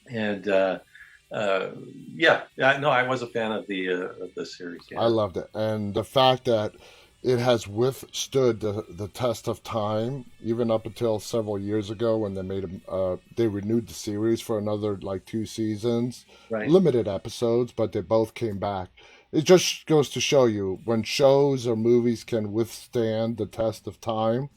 And no, I was a fan of the series. I Yeah, loved it, and the fact that it has withstood the test of time, even up until several years ago when they renewed the series for another like 2 seasons, right. limited episodes, but they both came back. It just goes to show you when shows or movies can withstand the test of time.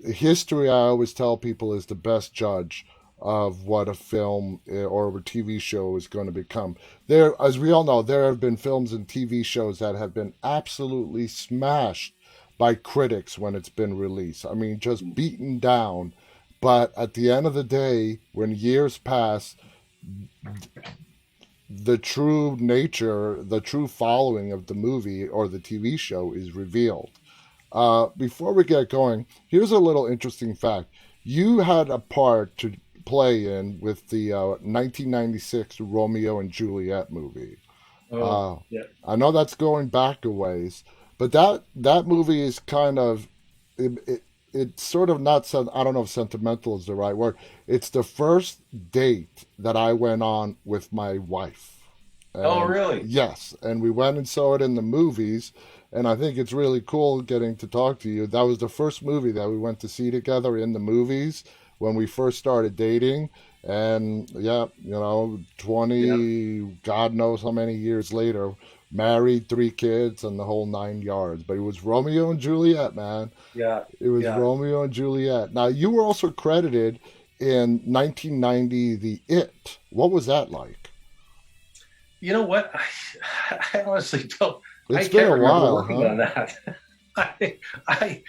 History, I always tell people, is the best judge of what a film or a TV show is going to become. There, as we all know, there have been films and TV shows that have been absolutely smashed by critics when it's been released. I mean, just beaten down. But at the end of the day, when years pass, the true nature, the true following of the movie or the TV show is revealed. Before we get going, here's a little interesting fact. You had a part to play in with the 1996 Romeo and Juliet movie. Oh, Uh, yeah. I know that's going back a ways, but that movie is kind of it's sort of not. I don't know if sentimental is the right word. It's the first date that I went on with my wife, Oh, and really? yes, and we went and saw it in the movies. And I think it's really cool getting to talk to you. That was the first movie that we went to see together in the movies when we first started dating. And yeah, 20, God knows how many years later, married, 3 kids, and the whole 9 yards. But it was Romeo and Juliet, man. Yeah, It was yeah. Romeo and Juliet. Now, you were also credited in 1990, The It. What was that like? You know what? I honestly don't. I It's been can't a remember while, working huh? on that. I, I,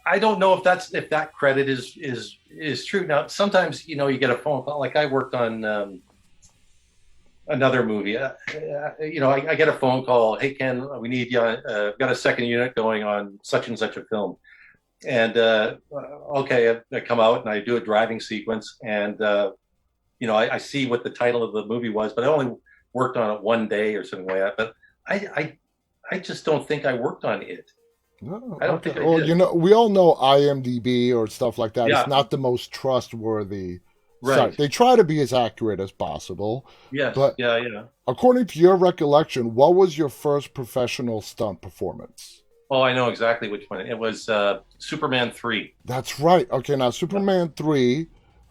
I don't know if that credit is true. Now, sometimes you get a phone call. Like I worked on another movie. I get a phone call. Hey, Ken, we need you. Got a second unit going on such and such a film. And okay, I come out and I do a driving sequence, and I see what the title of the movie was, but I only worked on it one day or something like that. But I I just don't think I worked on it. Oh, I don't okay. think I Well, did. we all know IMDb or stuff like that. It's Yeah, not the most trustworthy site. right. They try to be as accurate as possible, Yes, but yeah, yeah. according to your recollection, what was your first professional stunt performance? Oh, I know exactly which one. It was Superman 3. That's right. Okay, now Yeah. Superman 3,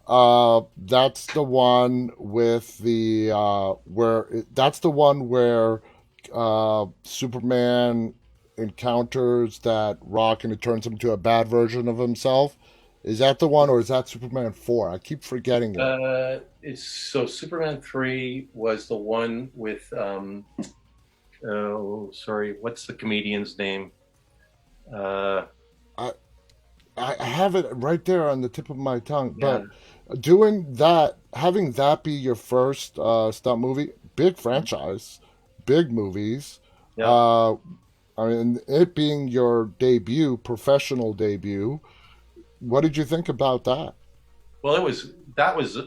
that's the one with the that's the one where Superman encounters that rock and it turns him into a bad version of himself. Is that the one, or is that Superman 4? I keep forgetting it. It's so Superman 3 was the one with oh, sorry, what's the comedian's name? Uh I I have it right there on the tip of my tongue, yeah, but doing that, having that be your first stunt movie, big franchise, big movies. yeah. Uh, I mean, it being your debut, professional debut. What did you think about that? Well, that was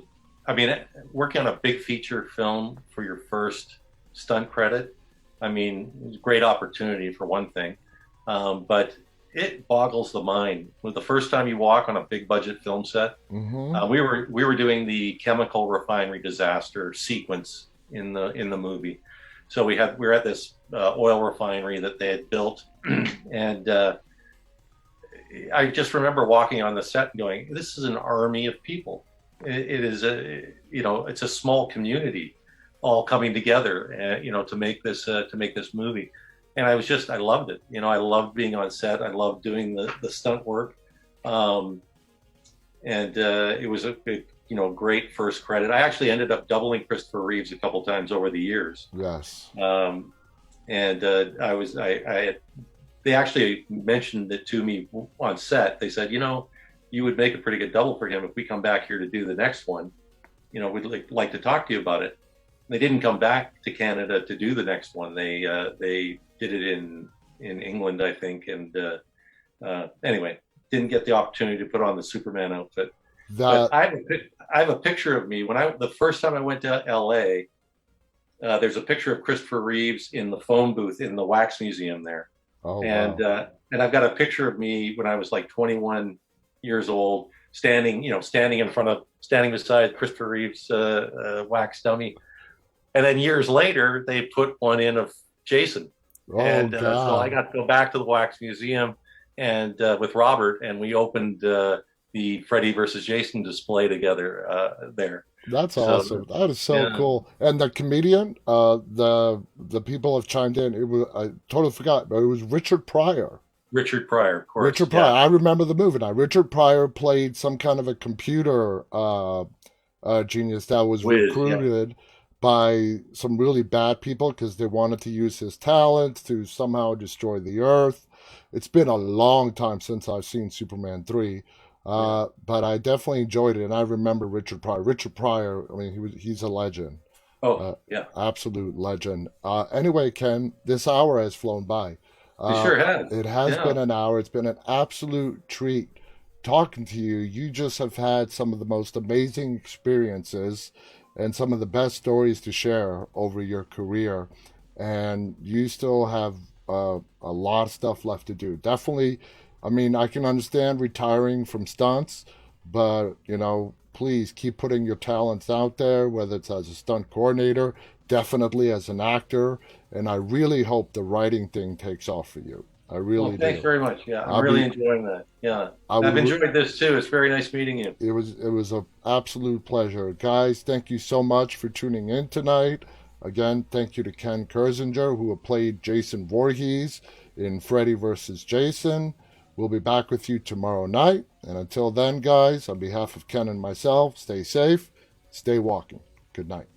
I mean, working on a big feature film for your first stunt credit. I mean, it was a great opportunity for one thing. But it boggles the mind. With the first time you walk on a big budget film set, Mm-hmm. we were doing the chemical refinery disaster sequence in the movie. So we were at this oil refinery that they had built, and I just remember walking on the set and going, "This is an army of people. It is it's a small community, all coming together, to make this movie." And I loved it. I loved being on set. I loved doing the stunt work, and it was a great first credit. I actually ended up doubling Christopher Reeves a couple times over the years, Yes. um, and they actually mentioned it to me on set. They said, you would make a pretty good double for him if we come back here to do the next one. We'd like to talk to you about it. They didn't come back to Canada to do the next one. They did it in in England, I think. And anyway, didn't get the opportunity to put on the Superman outfit. But That I have a picture of me when the first time I went to L.A. There's a picture of Christopher Reeves in the phone booth in the Wax Museum there, oh and wow. and I've got a picture of me when I was like 21 years old, standing beside Christopher Reeves' wax dummy, and then years later they put one in of Jason, Oh and so I God. got to go back to the Wax Museum and with Robert, and we opened the Freddy versus Jason display together there. That's So awesome. That is so yeah, cool. And the comedian, the people have chimed in. It was I totally forgot, but it was Richard Pryor. Richard Pryor, of course. Richard Pryor. Yeah, I remember the movie now. Richard Pryor played some kind of a computer genius that was Wiz. Yeah. recruited by some really bad people because they wanted to use his talents to somehow destroy the Earth. It's been a long time since I've seen Superman 3, Yeah. but I definitely enjoyed it. And I remember Richard Pryor. Richard Pryor, I mean, he's a legend, Oh, uh, yeah. absolute legend. Anyway, Ken, this hour has flown by. It Uh, sure has. it has Yeah. been an hour. It's been an absolute treat talking to you. You just have had some of the most amazing experiences and some of the best stories to share over your career. And you still have a lot of stuff left to do. Definitely, I mean, I can understand retiring from stunts, but, please keep putting your talents out there, whether it's as a stunt coordinator, definitely as an actor. And I really hope the writing thing takes off for you. I Well, really thanks do. very much. Yeah, I'm I'll really be enjoying that. Yeah. I I've would enjoyed this too. It's very nice meeting you. it was an absolute pleasure. Guys, thank you so much for tuning in tonight. Again, thank you to Ken Kirzinger, who played Jason Voorhees in Freddy versus Jason. We'll be back with you tomorrow night. And until then, guys, on behalf of Ken and myself, stay safe, stay walking. Good night.